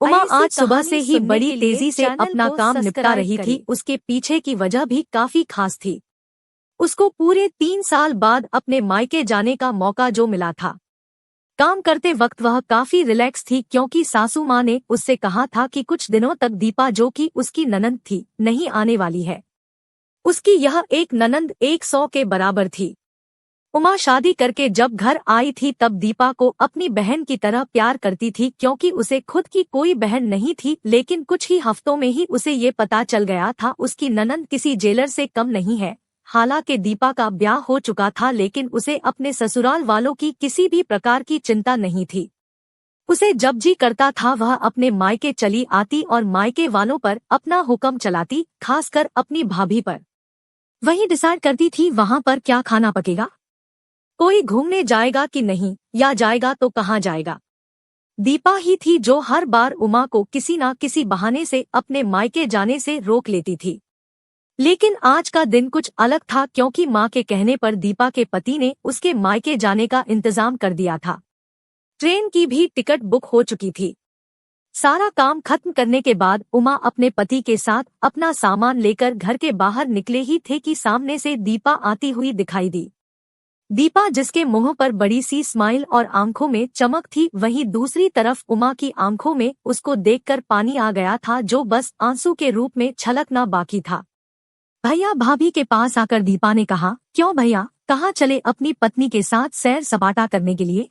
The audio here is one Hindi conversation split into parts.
उमा आज सुबह से ही बड़ी तेजी से अपना काम निपटा रही थी। उसके पीछे की वजह भी काफी खास थी। उसको पूरे 3 साल बाद अपने मायके जाने का मौका जो मिला था। काम करते वक्त वह काफी रिलैक्स थी क्योंकि सासू माँ ने उससे कहा था कि कुछ दिनों तक दीपा जो कि उसकी ननंद थी नहीं आने वाली है। उसकी यह एक ननंद 100 के बराबर थी। उमा शादी करके जब घर आई थी तब दीपा को अपनी बहन की तरह प्यार करती थी क्योंकि उसे खुद की कोई बहन नहीं थी। लेकिन कुछ ही हफ्तों में ही उसे ये पता चल गया था उसकी ननंद किसी जेलर से कम नहीं है। हालांकि दीपा का ब्याह हो चुका था लेकिन उसे अपने ससुराल वालों की किसी भी प्रकार की चिंता नहीं थी। उसे जब जी करता था वह अपने मायके चली आती और मायके वालों पर अपना हुक्म चलाती, खासकर अपनी भाभी पर। वही डिसाइड करती थी वहां पर क्या खाना पकेगा, कोई घूमने जाएगा कि नहीं, या जाएगा तो कहाँ जाएगा। दीपा ही थी जो हर बार उमा को किसी न किसी बहाने से अपने मायके जाने से रोक लेती थी। लेकिन आज का दिन कुछ अलग था क्योंकि माँ के कहने पर दीपा के पति ने उसके मायके जाने का इंतजाम कर दिया था। ट्रेन की भी टिकट बुक हो चुकी थी। सारा काम खत्म करने के बाद उमा अपने पति के साथ अपना सामान लेकर घर के बाहर निकले ही थे कि सामने से दीपा आती हुई दिखाई दी। दीपा जिसके मुंह पर बड़ी सी स्माइल और आंखों में चमक थी, वहीं दूसरी तरफ उमा की आंखों में उसको देखकर पानी आ गया था जो बस आंसू के रूप में छलकना बाकी था। भैया भाभी के पास आकर दीपा ने कहा, क्यों भैया, कहाँ चले अपनी पत्नी के साथ सैर सपाटा करने के लिए?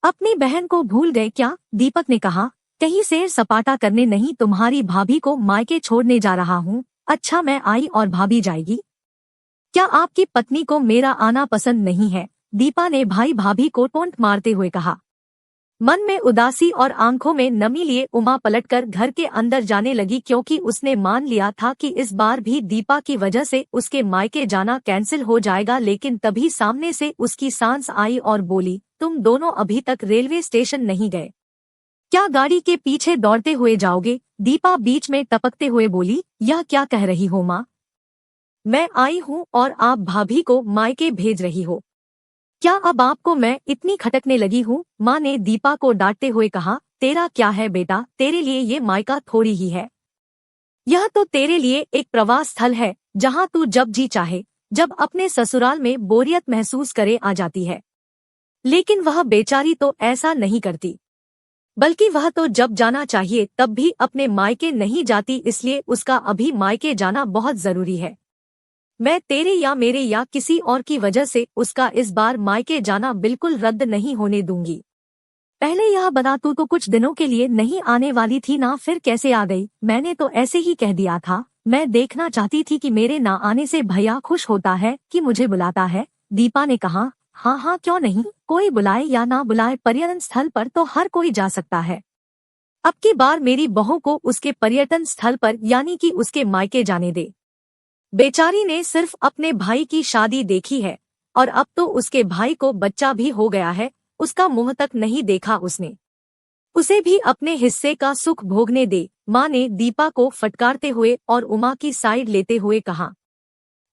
अपनी बहन को भूल गए क्या? दीपक ने कहा, कहीं सैर सपाटा करने नहीं, तुम्हारी भाभी को मायके छोड़ने जा रहा हूँ। अच्छा, मैं आई और भाभी जाएगी? क्या आपकी पत्नी को मेरा आना पसंद नहीं है? दीपा ने भाई भाभी को टोंट मारते हुए कहा। मन में उदासी और आंखों में नमी लिए उमा पलटकर घर के अंदर जाने लगी क्योंकि उसने मान लिया था कि इस बार भी दीपा की वजह से उसके मायके जाना कैंसिल हो जाएगा। लेकिन तभी सामने से उसकी सांस आई और बोली, तुम दोनों अभी तक रेलवे स्टेशन नहीं गए क्या? गाड़ी के पीछे दौड़ते हुए जाओगे? दीपा बीच में टपकते हुए बोली, यह क्या कह रही हो माँ? मैं आई हूँ और आप भाभी को मायके भेज रही हो? क्या अब आपको मैं इतनी खटकने लगी हूँ? माँ ने दीपा को डांटते हुए कहा, तेरा क्या है बेटा, तेरे लिए ये मायका थोड़ी ही है। यह तो तेरे लिए एक प्रवास स्थल है जहाँ तू जब जी चाहे, जब अपने ससुराल में बोरियत महसूस करे आ जाती है। लेकिन वह बेचारी तो ऐसा नहीं करती, बल्कि वह तो जब जाना चाहिए तब भी अपने मायके नहीं जाती, इसलिए उसका अभी मायके जाना बहुत जरूरी है। मैं तेरे या मेरे या किसी और की वजह से उसका इस बार मायके जाना बिल्कुल रद्द नहीं होने दूंगी। पहले यह बता, तू तो कुछ दिनों के लिए नहीं आने वाली थी ना, फिर कैसे आ गई? मैंने तो ऐसे ही कह दिया था। मैं देखना चाहती थी कि मेरे ना आने से भैया खुश होता है कि मुझे बुलाता है। दीपा ने कहा, हाँ हाँ क्यों नहीं, कोई बुलाए या ना बुलाए, पर्यटन स्थल पर तो हर कोई जा सकता है। अब की बार मेरी बहू को उसके पर्यटन स्थल पर यानी कि उसके मायके जाने दे। बेचारी ने सिर्फ अपने भाई की शादी देखी है और अब तो उसके भाई को बच्चा भी हो गया है, उसका मुंह तक नहीं देखा उसने। उसे भी अपने हिस्से का सुख भोगने दे। माँ ने दीपा को फटकारते हुए और उमा की साइड लेते हुए कहा।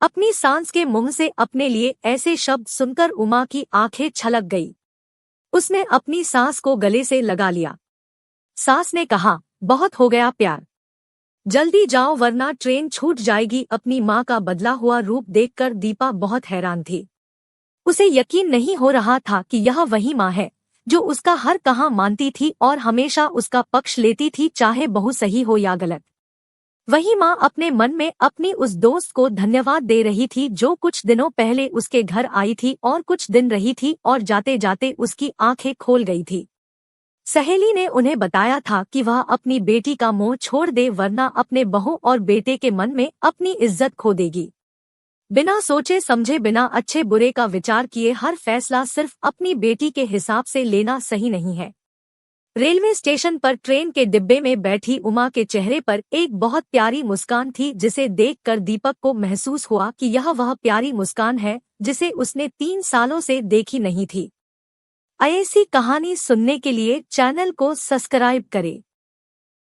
अपनी सांस के मुंह से अपने लिए ऐसे शब्द सुनकर उमा की आंखें छलक गई। उसने अपनी सांस को गले से लगा लिया। सास ने कहा, बहुत हो गया प्यार, जल्दी जाओ वरना ट्रेन छूट जाएगी। अपनी माँ का बदला हुआ रूप देखकर दीपा बहुत हैरान थी। उसे यकीन नहीं हो रहा था कि यह वही माँ है जो उसका हर कहा मानती थी और हमेशा उसका पक्ष लेती थी, चाहे बहू सही हो या गलत। वही माँ अपने मन में अपनी उस दोस्त को धन्यवाद दे रही थी जो कुछ दिनों पहले उसके घर आई थी और कुछ दिन रही थी और जाते जाते उसकी आंखें खोल गई थी। सहेली ने उन्हें बताया था कि वह अपनी बेटी का मोह छोड़ दे वरना अपने बहू और बेटे के मन में अपनी इज्जत खो देगी। बिना सोचे समझे, बिना अच्छे बुरे का विचार किए हर फैसला सिर्फ अपनी बेटी के हिसाब से लेना सही नहीं है। रेलवे स्टेशन पर ट्रेन के डिब्बे में बैठी उमा के चेहरे पर एक बहुत प्यारी मुस्कान थी जिसे देखकर दीपक को महसूस हुआ कि यह वह प्यारी मुस्कान है जिसे उसने 3 सालों से देखी नहीं थी। ऐसी कहानी सुनने के लिए चैनल को सब्सक्राइब करें।